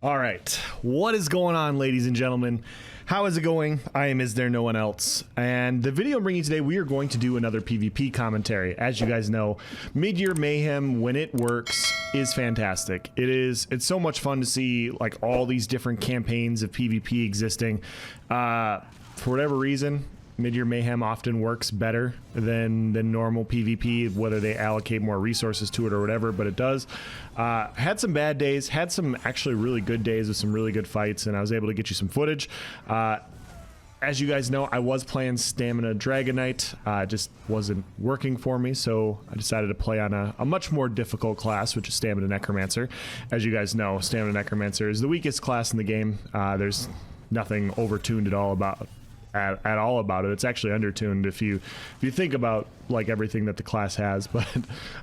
All right, what is going on, ladies and gentlemen? How is it going? I am Is There No One Else? And the video I'm bringing today, we are going to do another PvP commentary. As you guys know, Midyear Mayhem, when it works, is fantastic. It's so much fun to see like all these different campaigns of PvP existing. For whatever reason, Midyear Mayhem often works better than normal PvP, whether they allocate more resources to it or whatever, but it does. Had some bad days, had some actually really good days with some really good fights, and I was able to get you some footage. As you guys know, I was playing Stamina Dragon Knight. It just wasn't working for me, so I decided to play on a much more difficult class, which is Stamina Necromancer. As you guys know, Stamina Necromancer is the weakest class in the game. There's nothing overtuned at all about it. It's actually undertuned if you think about like everything that the class has, but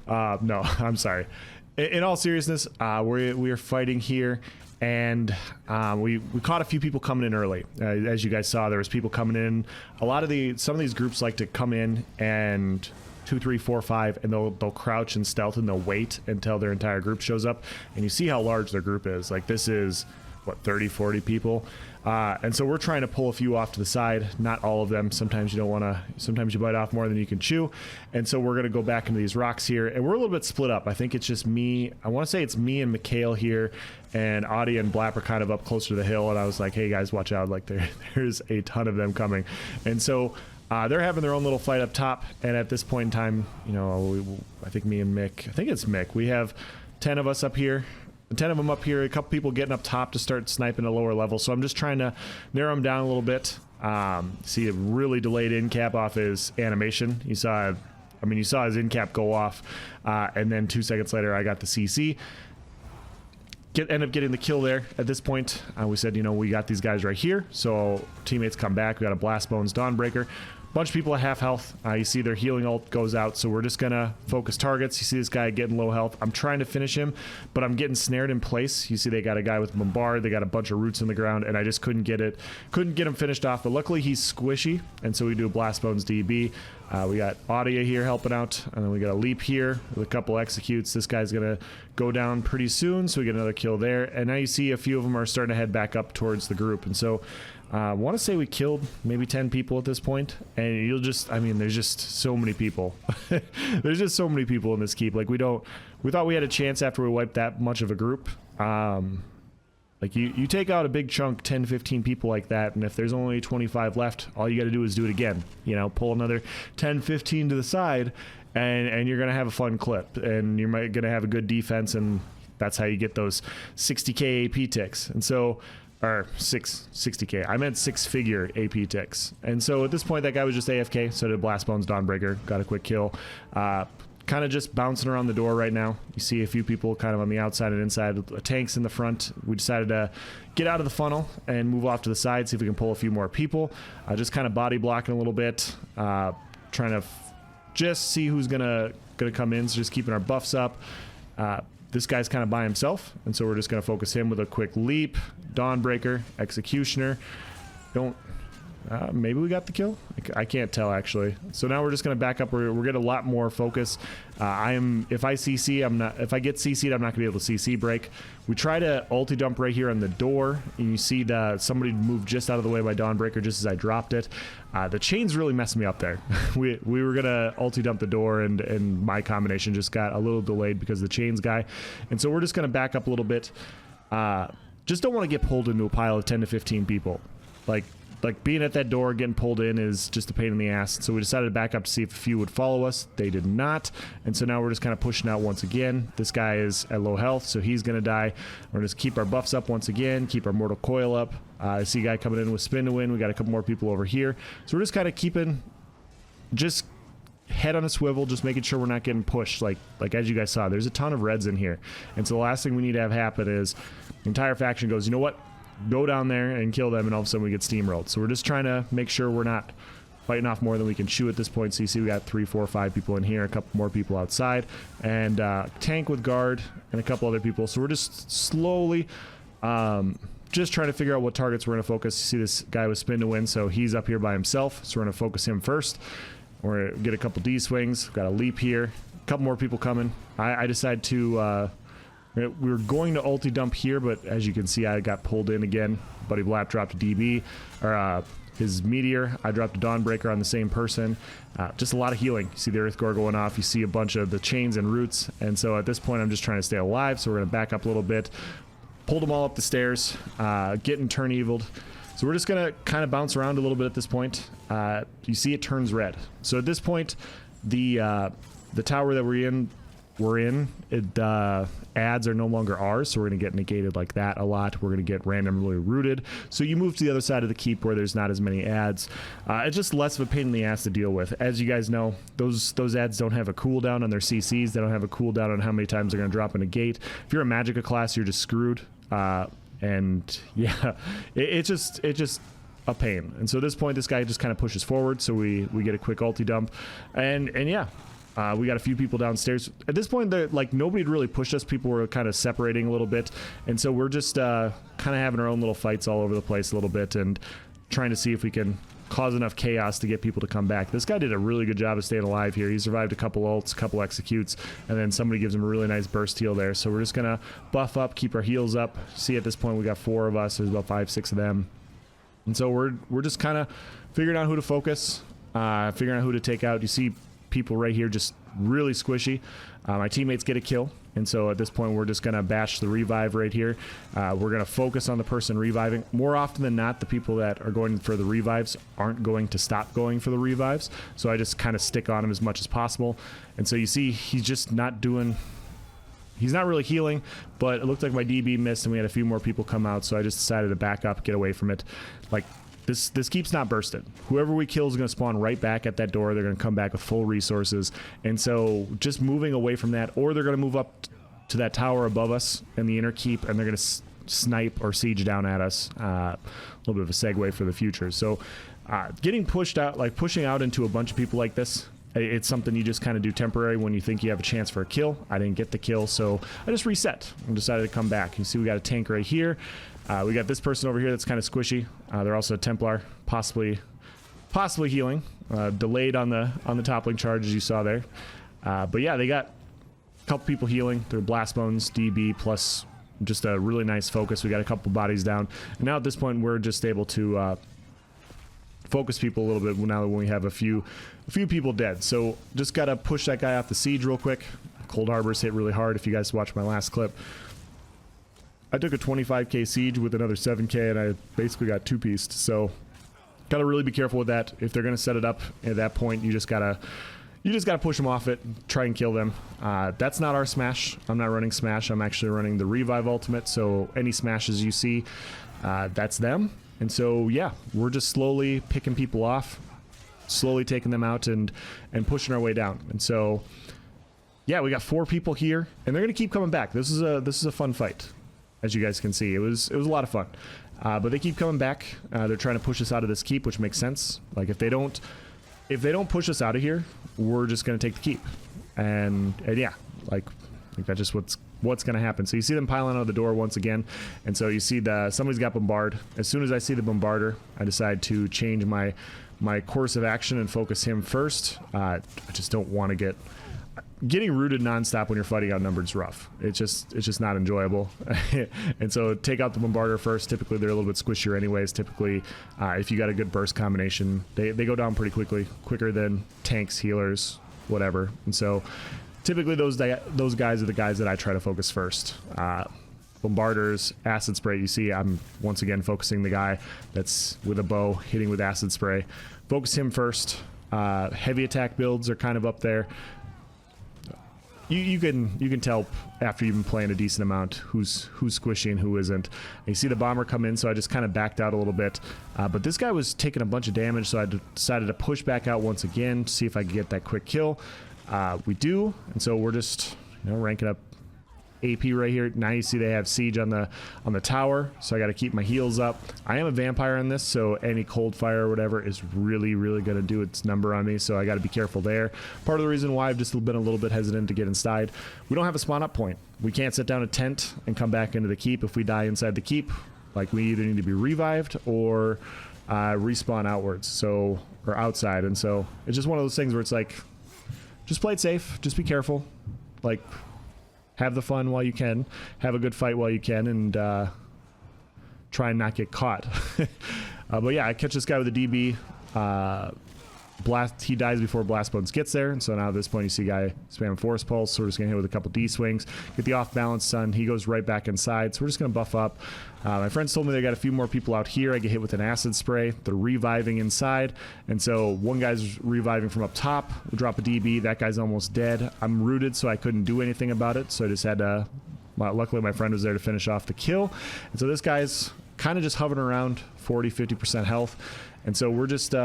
no, I'm sorry. In all seriousness, we are fighting here, and we caught a few people coming in early. As you guys saw, there was people coming in. Some of these groups like to come in and 2, 3, 4, 5, and they'll crouch and stealth, and they'll wait until their entire group shows up. And you see how large their group is. Like, this is what, 30, 40 people. And so we're trying to pull a few off to the side, not all of them. Sometimes you don't want to, sometimes you bite off more than you can chew. And so we're going to go back into these rocks here, and we're a little bit split up. I think it's just me. I want to say it's me and Mikhail here, and Audie and Blap are kind of up closer to the hill. And I was like, hey guys, watch out. Like there's a ton of them coming. And so they're having their own little fight up top. And at this point in time, you know, I think me and Mick, I think it's Mick. We have 10 of us up here. 10 of them up here, a couple people getting up top to start sniping at lower level. So I'm just trying to narrow them down a little bit. See a really delayed in cap off his animation. You saw his in cap go off, and then 2 seconds later I got the CC. End up getting the kill there. At this point, we said, you know, we got these guys right here. So teammates come back. We got a Blast Bones Dawnbreaker. Bunch of people at half health. You see their healing ult goes out, so we're just gonna focus targets. You see this guy getting low health. I'm trying to finish him, but I'm getting snared in place. You see they got a guy with Bombard. They got a bunch of roots in the ground, and I just couldn't get him finished off. But luckily he's squishy, and so we do a Blast Bones DB. We got Audia here helping out, and then we got a Leap here with a couple executes. This guy's gonna go down pretty soon, so we get another kill there. And now you see a few of them are starting to head back up towards the group, and so I want to say we killed maybe 10 people at this point, and there's just so many people. There's just so many people in this keep. Like, we thought we had a chance after we wiped that much of a group. Like, you take out a big chunk, 10, 15 people like that, and if there's only 25 left, all you got to do is do it again. You know, pull another 10, 15 to the side, and you're going to have a fun clip, and you're going to have a good defense, and that's how you get those 60k AP ticks. And so, or 60k. I meant 6-figure AP ticks. And so at this point, that guy was just AFK. So did Blast Bones Dawnbreaker. Got a quick kill. Kind of just bouncing around the door right now. You see a few people kind of on the outside and inside. Tanks in the front. We decided to get out of the funnel and move off to the side, see if we can pull a few more people. Just kind of body blocking a little bit. Trying to just see who's gonna come in. So just keeping our buffs up. This guy's kind of by himself, and so we're just going to focus him with a quick Leap, Dawnbreaker, Executioner. Maybe we got the kill? I can't tell, actually. So now we're just going to back up. We're getting a lot more focus. If I CC, if I get CC'd, I'm not going to be able to CC break. We try to ulti dump right here on the door, and you see somebody moved just out of the way by Dawnbreaker just as I dropped it. The chains really messed me up there. we were going to ulti dump the door, and my combination just got a little delayed because of the chains guy. And so we're just going to back up a little bit. Just don't want to get pulled into a pile of 10 to 15 people. Like being at that door, getting pulled in is just a pain in the ass. So we decided to back up to see if a few would follow us. They did not. And so now we're just kind of pushing out once again. This guy is at low health, so he's going to die. We're just keep our buffs up once again, keep our Mortal Coil up. I see a guy coming in with Spin to Win. We got a couple more people over here. So we're just kind of keeping just head on a swivel, just making sure we're not getting pushed. Like as you guys saw, there's a ton of reds in here. And so the last thing we need to have happen is the entire faction goes, you know what? Go down there and kill them, and all of a sudden we get steamrolled. So we're just trying to make sure we're not fighting off more than we can chew at this point. So you see we got 3, 4, 5 people in here, a couple more people outside, and tank with guard and a couple other people. So we're just slowly just trying to figure out what targets we're going to focus. You see this guy with Spin to Win, so he's up here by himself. So we're going to focus him first. We're going to get a couple D swings. Got a Leap here. A couple more people coming. I decided to We were going to ulti dump here, but as you can see, I got pulled in again. Buddy Blap dropped a DB, or his Meteor. I dropped a Dawnbreaker on the same person. Just a lot of healing. You see the Earth Gore going off. You see a bunch of the chains and roots. And so at this point, I'm just trying to stay alive. So we're going to back up a little bit. Pulled them all up the stairs, getting turn eviled. So we're just going to kind of bounce around a little bit at this point. You see it turns red. So at this point, the tower that we're in, ads are no longer ours, so we're going to get negated like that a lot. We're going to get randomly rooted. So you move to the other side of the keep where there's not as many ads. It's just less of a pain in the ass to deal with. As you guys know, those ads don't have a cooldown on their CCs. They don't have a cooldown on how many times they're going to drop a negate. If you're a Magicka class, you're just screwed. And yeah, it's just a pain. And so at this point, this guy just kind of pushes forward, so we get a quick ulti dump. And yeah. We got a few people downstairs. At this point, like nobody had really pushed us. People were kind of separating a little bit, and so we're just kind of having our own little fights all over the place a little bit, and trying to see if we can cause enough chaos to get people to come back. This guy did a really good job of staying alive here. He survived a couple ults, a couple executes, and then somebody gives him a really nice burst heal there. So we're just gonna buff up, keep our heals up. See, at this point, we got 4 of us. There's about 5-6 of them, and so we're just kind of figuring out who to focus, figuring out who to take out. You see people right here just really squishy. My teammates get a kill, and so at this point we're just gonna bash the revive right here. We're gonna focus on the person reviving. More often than not, the people that are going for the revives aren't going to stop going for the revives, so I just kind of stick on him as much as possible. And so you see he's just not doing, he's not really healing, but it looked like my DB missed and we had a few more people come out, so I just decided to back up, get away from it. Like, this keeps not bursted. Whoever we kill is going to spawn right back at that door. They're going to come back with full resources. And so just moving away from that, or they're going to move up to that tower above us in the inner keep, and they're going to snipe or siege down at us. A little bit of a segue for the future. So getting pushed out, like pushing out into a bunch of people like this, it's something you just kind of do temporary when you think you have a chance for a kill. I didn't get the kill, so I just reset and decided to come back. You see we got a tank right here. We got this person over here that's kind of squishy. They're also a Templar, possibly healing. Delayed on the toppling charge, as you saw there. But yeah, they got a couple people healing. They're Blast Bones, DB, plus just a really nice focus. We got a couple bodies down. And now at this point, we're just able to focus people a little bit now that we have a few people dead. So just got to push that guy off the siege real quick. Cold Harbor's hit really hard. If you guys watched my last clip, I took a 25k siege with another 7k, and I basically got two-pieced. So gotta really be careful with that. If they're gonna set it up at that point, you just gotta push them off it, try and kill them. That's not our smash. I'm not running smash. I'm actually running the revive ultimate. So any smashes you see, that's them. And so yeah, we're just slowly picking people off, slowly taking them out, and pushing our way down. And so yeah, we got 4 people here, and they're gonna keep coming back. This is a fun fight. As you guys can see, it was a lot of fun, but they keep coming back. They're trying to push us out of this keep, which makes sense. Like if they don't push us out of here, we're just gonna take the keep, and yeah, like I think that's just what's gonna happen. So you see them piling out of the door once again, and so you see somebody's got bombard. As soon as I see the bombarder, I decide to change my course of action and focus him first. I just don't want to getting rooted nonstop when you're fighting outnumbered is rough. It's just not enjoyable. And so take out the bombarder first. Typically they're a little bit squishier anyways. Typically if you got a good burst combination, they go down pretty quickly, quicker than tanks, healers, whatever. And so typically those guys are the guys that I try to focus first. Bombarders, acid spray. You see I'm once again focusing the guy that's with a bow, hitting with acid spray. Focus him first. Heavy attack builds are kind of up there. You can tell after you've been playing a decent amount who's squishy and who isn't. And you see the bomber come in, so I just kind of backed out a little bit. But this guy was taking a bunch of damage, so I decided to push back out once again to see if I could get that quick kill. We do, and so we're just ranking up AP right here. Now you see they have siege on the tower, so I got to keep my heals up. I am a vampire on this, so any cold fire or whatever is really going to do its number on me, so I got to be careful there. Part of the reason why I've just been a little bit hesitant to get inside. We don't have a spawn up point. We can't sit down a tent and come back into the keep if we die inside the keep. Like we either need to be revived or respawn outwards, or outside. And so it's just one of those things where it's like, just play it safe, just be careful. Like, have the fun while you can, have a good fight while you can, and try and not get caught. But yeah, I catch this guy with a DB. He dies before Blast Bones gets there, and so now at this point you see guy spamming Force Pulse, so we're just gonna hit with a couple D swings, get the off balance stun. He goes right back inside, so we're just gonna buff up. My friends told me they got a few more people out here. I get hit with an acid spray. They're reviving inside, and so one guy's reviving from up top. We drop a DB. That guy's almost dead. I'm rooted, so I couldn't do anything about it, so I just had to. Luckily, my friend was there to finish off the kill, and so this guy's kind of just hovering around 40-50% health, and so we're just.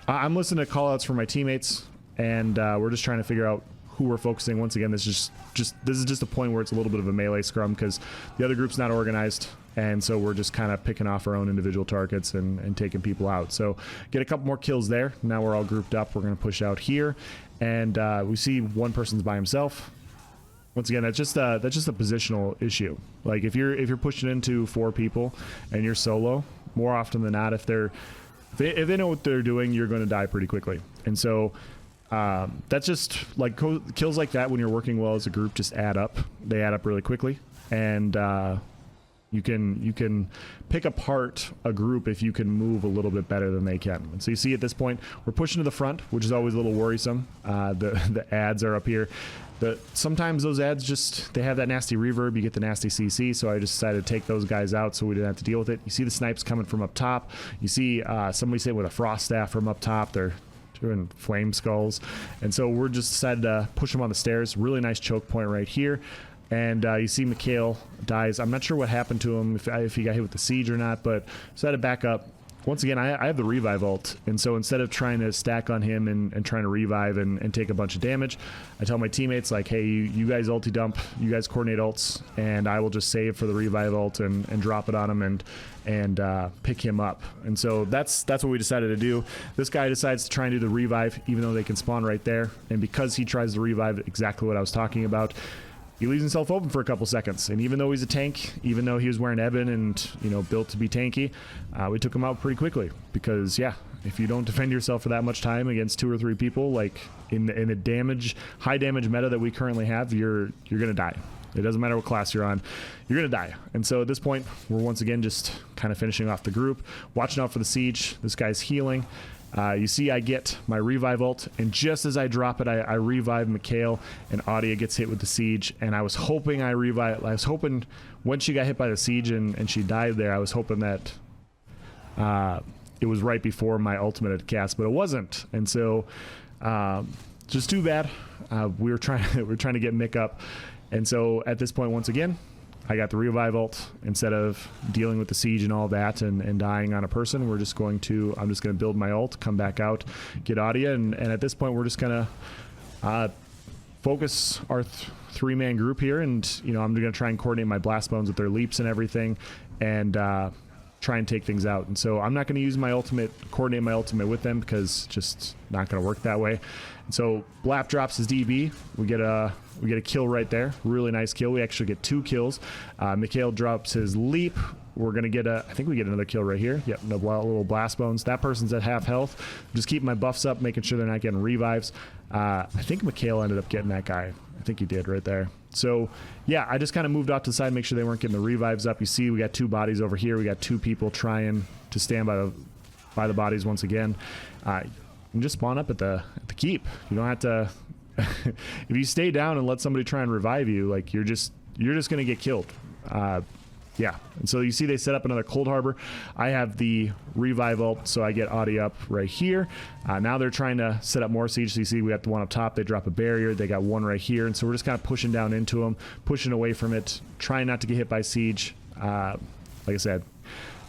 I'm listening to callouts from my teammates, and we're just trying to figure out who we're focusing. Once again, this is just a point where it's a little bit of a melee scrum because the other group's not organized, and so we're just kind of picking off our own individual targets and taking people out. So get a couple more kills there. Now we're all grouped up. We're going to push out here, and we see one person's by himself. Once again, that's just a positional issue. Like if you're pushing into 4 people and you're solo, more often than not, if they know what they're doing, you're going to die pretty quickly. And so that's just like kills like that when you're working well as a group just add up. They add up really quickly, and you can pick apart a group if you can move a little bit better than they can. And so you see at this point we're pushing to the front, which is always a little worrisome. The ads are up here. Sometimes those ads they have that nasty reverb, you get the nasty CC, so I just decided to take those guys out so we didn't have to deal with it. You see the snipes coming from up top. You see somebody sitting with a frost staff from up top. They're doing flame skulls, and so we're just decided to push them on the stairs. Really nice choke point right here. And you see Mikhail dies. I'm not sure what happened to him, if he got hit with the siege or not, but decided to back up. Once again, I have the revive ult, and so instead of trying to stack on him and trying to revive and take a bunch of damage, I tell my teammates, like, hey, you guys ulti dump, you guys coordinate ults, and I will just save for the revive ult and drop it on him and pick him up. And so that's what we decided to do. This guy decides to try and do the revive, even though they can spawn right there, and because he tries to revive exactly what I was talking about, he leaves himself open for a couple seconds, and even though he's a tank, even though he was wearing Eben and built to be tanky, we took him out pretty quickly. Because yeah, if you don't defend yourself for that much time against 2 or 3 people, like in the high damage meta that we currently have, you're gonna die. It doesn't matter what class you're on, you're gonna die. And so at this point, we're once again just kind of finishing off the group, watching out for the siege. This guy's healing. You see I get my revive ult, and just as I drop it, I revive Mikhail, and Audia gets hit with the siege, and I was hoping when she got hit by the siege and she died there, I was hoping that it was right before my ultimate had cast, but it wasn't. And so just too bad. We were trying to get Mick up, and so at this point, once again, I got the revive ult. Instead of dealing with the siege and all that and dying on a person, I'm just going to build my ult, come back out, get Audia, and at this point we're just gonna focus our 3-man group here, and I'm gonna try and coordinate my blast bones with their leaps and everything, and try and take things out. And so I'm not going to use my ultimate, coordinate my ultimate with them, because just not going to work that way. And so Blap drops his DB. We get a kill right there. Really nice kill. We actually get 2 kills. Mikhail drops his leap. We're going to get I think we get another kill right here. Yep, no little blast bones. That person's at half health. Just keeping my buffs up, making sure they're not getting revives. I think Mikhail ended up getting that guy. I think he did right there. So yeah, I just kind of moved off to the side, make sure they weren't getting the revives up. You see we got 2 bodies over here. We got 2 people trying to stand by the bodies once again. You can just spawn up at the keep. You don't have to if you stay down and let somebody try and revive you, like you're just gonna get killed. Yeah, and so you see they set up another Cold Harbor. I have the revive ult, so I get Audia up right here. Now they're trying to set up more siege. So you see we got the one up top. They drop a barrier. They got one right here, and so we're just kind of pushing down into them, pushing away from it, trying not to get hit by siege. Like I said,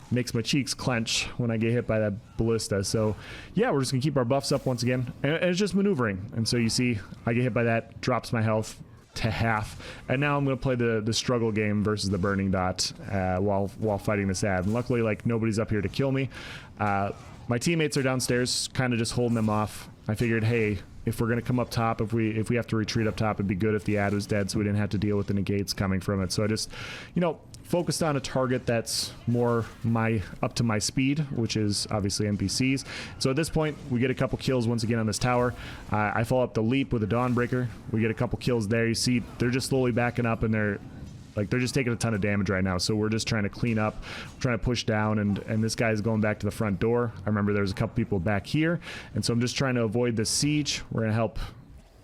makes my cheeks clench when I get hit by that ballista. So yeah, we're just gonna keep our buffs up once again, and it's just maneuvering. And so you see I get hit by that, drops my health to half, and now I'm going to play the struggle game versus the burning dot while fighting this ad. And luckily, like, nobody's up here to kill me. My teammates are downstairs, kind of just holding them off. I figured, hey, if we're going to come up top, if we have to retreat up top, it'd be good if the ad was dead, so we didn't have to deal with the negates coming from it. So I just, focused on a target that's more up to my speed, which is obviously NPCs. So at this point, we get a couple kills once again on this tower. I follow up the leap with a Dawnbreaker. We get a couple kills there. You see, they're just slowly backing up, and they're just taking a ton of damage right now. So we're just trying to clean up, trying to push down, and this guy's going back to the front door. I remember there's a couple people back here, and so I'm just trying to avoid the siege. We're gonna help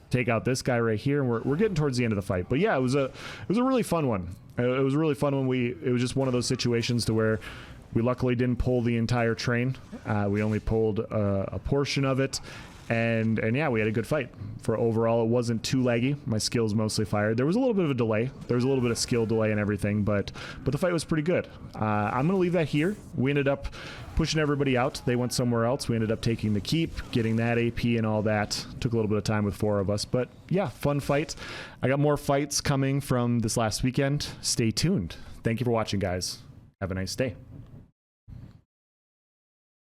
take out this guy right here, and we're getting towards the end of the fight. But yeah, it was a really fun one. It was a really fun one. It was just one of those situations to where we luckily didn't pull the entire train. We only pulled a portion of it. And yeah, we had a good fight. For overall, it wasn't too laggy. My skills mostly fired. There was a little bit of a delay. There was a little bit of skill delay and everything, but the fight was pretty good. I'm going to leave that here. We ended up pushing everybody out. They went somewhere else. We ended up taking the keep, getting that AP and all that. Took a little bit of time with 4 of us, but yeah, fun fight. I got more fights coming from this last weekend. Stay tuned. Thank you for watching, guys. Have a nice day.